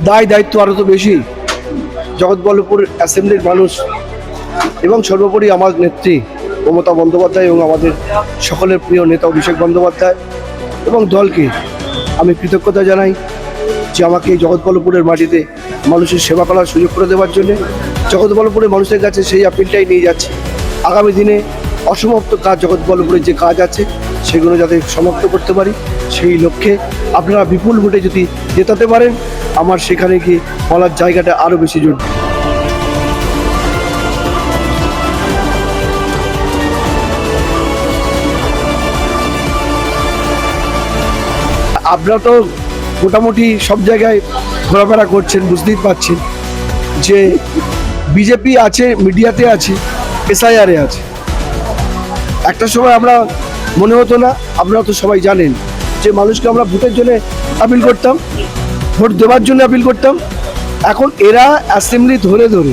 দায় দায়িত্ব আরও তো বেশি। জগৎবল্লভপুর অ্যাসেম্বলির মানুষ এবং সর্বোপরি আমার নেত্রী মমতা বন্দ্যোপাধ্যায় এবং আমাদের সকলের প্রিয় নেতা অভিষেক বন্দ্যোপাধ্যায় এবং দলকে আমি কৃতজ্ঞতা জানাই যে আমাকে এই জগৎবল্লভপুরের মাটিতে মানুষের সেবা করার সুযোগ করে দেওয়ার জন্যে। জগৎবল্লভপুরের মানুষের কাছে সেই আপিলটাই নিয়ে যাচ্ছে, আগামী দিনে অসমাপ্ত কাজ জগৎবল্লভপুরের যে কাজ আছে সেগুলো যাতে সমাপ্ত করতে পারি, সেই লক্ষ্যে আপনারা বিপুল ভোটে যদি জেতাতে পারেন আমার সেখানে গিয়ে বলার জায়গাটা আরও বেশি জরুরি। আপনারা তো মোটামুটি সব জায়গায় ঘোরাফেরা করছেন, বুঝতেই পারছেন যে বিজেপি আছে, মিডিয়াতে আছে, এসআইআরে আছে। একটা সময় আমরা মনে হতো না, আপনারা তো সবাই জানেন যে মানুষকে আমরা ভোটের জন্য আপিল করতাম, ভোট দেওয়ার জন্য আপিল করতাম। এখন এরা অ্যাসেম্বলি ধরে ধরে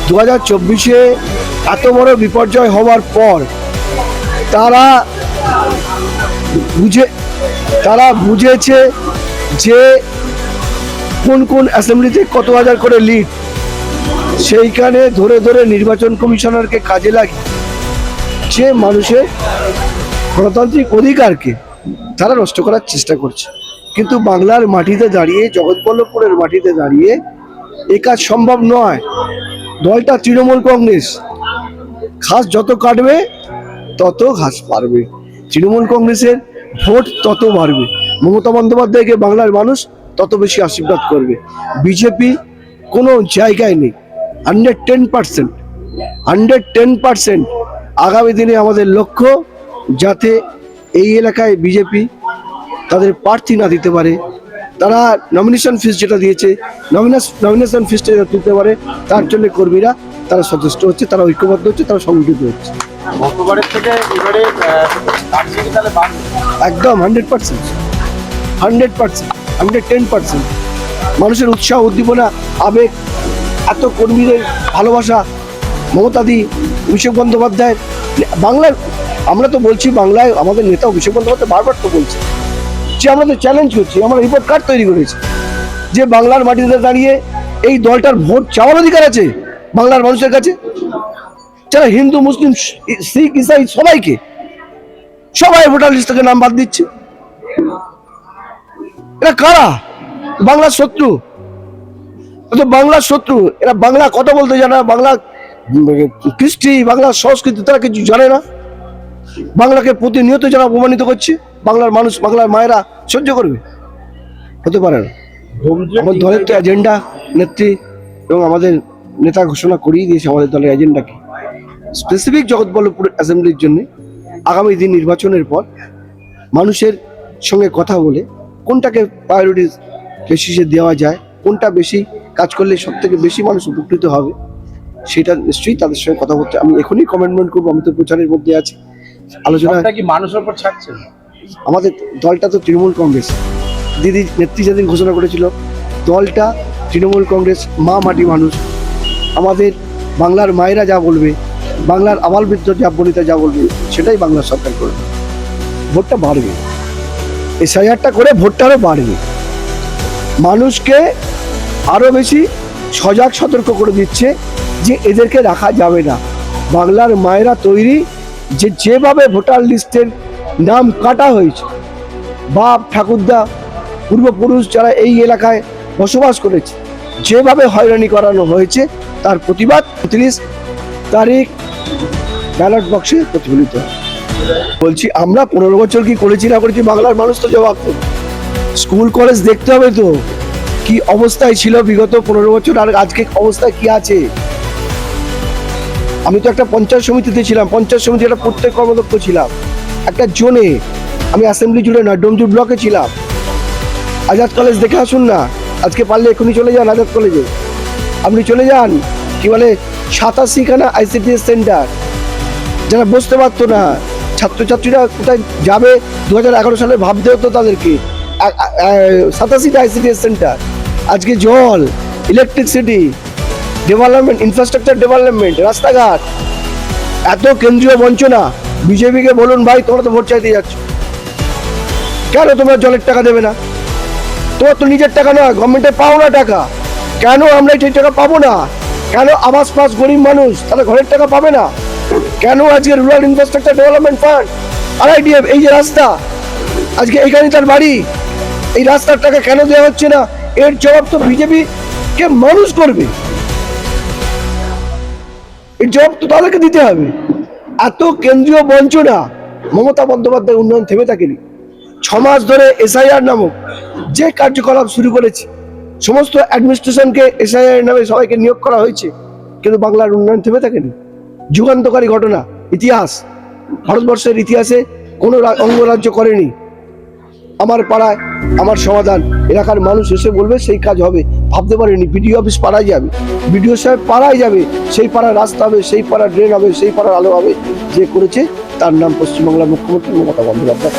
2024-এ এত বড় বিপর্যয় হওয়ার পর তারা বুঝেছে যে কোন কোন অ্যাসেম্বলিতে কত হাজার করে লিড, সেইখানে ধরে ধরে নির্বাচন কমিশনারকে কাজে লাগিয়ে যে মানুষের গণতান্ত্রিক অধিকারকে তারা নষ্ট করার চেষ্টা করছে। কিন্তু বাংলার মাটিতে দাঁড়িয়ে, জগৎবল্লভপুরের মাটিতে দাঁড়িয়ে এ কাজ সম্ভব নয়। দলটা তৃণমূল কংগ্রেস, ঘাস যত কাটবে তত ঘাস পারবে, তৃণমূল কংগ্রেসের ভোট তত বাড়বে, মমতা বন্দ্যোপাধ্যায়কে বাংলার মানুষ তত বেশি আশীর্বাদ করবে। বিজেপি কোনো জায়গায় নেই। 110% আগামী দিনে আমাদের লক্ষ্য যাতে এই এলাকায় বিজেপি তাদের প্রার্থী না দিতে পারে, তারা নমিনেশন ফিস যেটা দিয়েছে নমিনেশন ফিসটা যেটা দিতে পারে, তার জন্য কর্মীরা তারা সচেষ্ট হচ্ছে, তারা ঐক্যবদ্ধ হচ্ছে, তারা সংগঠিত হচ্ছে। একদম 110%, মানুষের উৎসাহ, উদ্দীপনা, আবেগ, এত কর্মীদের ভালোবাসা, মমতাদি, অভিষেক বন্দ্যোপাধ্যায় বাংলার, আমরা তো বলছি বাংলায় আমাদের নেতা অভিষেক বন্দ্যোপাধ্যায় বারবার তো বলছে যে আমরা তো চ্যালেঞ্জ করছি, আমরা রিপোর্ট কার্ড তৈরি করেছি যে বাংলার মাটিতে দাঁড়িয়ে এই দলটার ভোট চাওয়ার অধিকার আছে বাংলার মানুষের কাছে, যারা হিন্দু, মুসলিম, শিখ, ইসাই সবাই ভোটার লিস্ট থেকে নাম বাদ দিচ্ছে। এরা কারা? বাংলার শত্রু, বাংলার শত্রু। এরা বাংলা কথা বলতে জানে না, বাংলা কৃষ্টি, বাংলা সংস্কৃতি তারা কিছু জানে না। বাংলাকে প্রতিনিয়ত যারা অপমানিত করছে, বাংলার মানুষ, বাংলার মায়েরা সহ্য করবে? হতে পারে না। আমার দলের তো এজেন্ডা নেত্রী এবং আমাদের নেতা ঘোষণা করিয়ে দিয়েছে আমাদের দলের এজেন্ডা কি, স্পেসিফিক জগৎবল্লভপুর অ্যাসেম্বলির জন্য আগামী দিন নির্বাচনের পর মানুষের সঙ্গে কথা বলে কোনটাকে প্রায়োরিটি বেশি দেওয়া যায়, কোনটা বেশি কাজ করলে সব থেকে বেশি মানুষ উপকৃত হবে, সেটা নিশ্চয়ই তাদের সঙ্গে কথা বলতে আমি এখনই কমিটমেন্ট করবো। আমি তো প্রচারের মধ্যে আছি, আলোচনা কি মানুষের উপর ছাড়ছে। আমাদের দলটা তো তৃণমূল কংগ্রেস, দিদি নেত্রী যেদিন ঘোষণা করেছিল দলটা তৃণমূল কংগ্রেস, মা মাটি মানুষ, আমাদের বাংলার মায়েরা যা বলবে, বাংলার আবাল বৃদ্ধ যা বনিতা যা বলবে সেটাই বাংলার সরকার করবে। ভোটটা বাড়বে, এসআইআরটা করে ভোটটা আরও বাড়বে, মানুষকে আরও বেশি সজাগ সতর্ক করে দিচ্ছে যে এদেরকে রাখা যাবে না। বাংলার মায়েরা তৈরি যে যেভাবে ভোটার লিস্টের নাম কাটা হয়েছে, বাপ ঠাকুরদা পূর্বপুরুষ যারা এই এলাকায় বসবাস করেছে যেভাবে হয়রানি করানো হয়েছে, তার প্রতিবাদ 30 তারিখ ব্যালট বক্সে প্রতিফলিত হয়। বলছি আমরা 15 বছর কি করেছি না করেছি বাংলার মানুষ তো জবাব দেবে। স্কুল কলেজ দেখতে হবে তো কি অবস্থায় ছিল বিগত 15 বছর আর আজকে অবস্থায় কি আছে। আমি তো একটা পঞ্চায়েত সমিতিতে ছিলাম, পঞ্চায়েত সমিতি একটা প্রত্যেক কর্মদক্ষ ছিলাম, একটা জোনে আমি অ্যাসেম্বলি জুড়ে নয় ডোমজুর ব্লকে ছিলাম। আজাদ কলেজ দেখে আসুন না, আজকে পারলে এখনই চলে যান আজাদ কলেজে, আপনি চলে যান কি বলে 87খানা ICTS সেন্টার, যারা বসতে পারতো না ছাত্রছাত্রীরা কোথায় যাবে 2011 সালে ভাবতে হতো তাদেরকে। 87টা ICTS সেন্টার, আজকে জল, ইলেকট্রিসিটি, ডেভেলপমেন্ট, ইনফ্রাস্ট্রাকচার ডেভেলপমেন্ট, রাস্তাঘাট, এত কেন্দ্রীয় বঞ্চনা। বিজেপিকে বলুন ভাই তোমরা তো ভোট চাইতে যাচ্ছ, কেন তোমরা জলের টাকা দেবে না? তোমার তো নিজের টাকা নয়, গভর্নমেন্টে পাও না টাকা, কেন আমরা এই টাকা পাবো না? কেন আবাস পাস গরিব মানুষ তারা ঘরের টাকা পাবে না? কেন আজকে rural infrastructure development fund RIDF, এই যে রাস্তা আজকে এখানে তার বাড়ি, এই রাস্তার টাকা কেন দেওয়া হচ্ছে না? এর জবাব তো বিজেপি কে মানুষ করবে, এর জবাব তো তাদেরকে দিতে হবে। এত কেন্দ্রীয় বঞ্চনা, মমতা বন্দ্যোপাধ্যায় উন্নয়ন থেমে থাকেনি। 6 মাস ধরে SIR নামক যে কার্যকলাপ শুরু করেছে, সমস্ত অ্যাডমিনিস্ট্রেশনকে SIR নামে সবাইকে নিয়োগ করা হয়েছে, কিন্তু বাংলার উন্নয়ন থেমে থাকেনি। যুগান্তকারী ঘটনা, ইতিহাস, ভারতবর্ষের ইতিহাসে কোনো অঙ্গরাজ্য করেনি। আমার পাড়ায় আমার সমাধান, এলাকার মানুষ এসে বলবে সেই কাজ হবে, ভাবতে পারেনি। BDO অফিস পাড়ায় যাবে, BDO সাহেব পাড়ায় যাবে, সেই পাড়ার রাস্তা হবে, সেই পাড়ার ড্রেন হবে, সেই পাড়ার আলো হবে। যে করেছে তার নাম পশ্চিমবাংলার মুখ্যমন্ত্রী মমতা বন্দ্যোপাধ্যায়।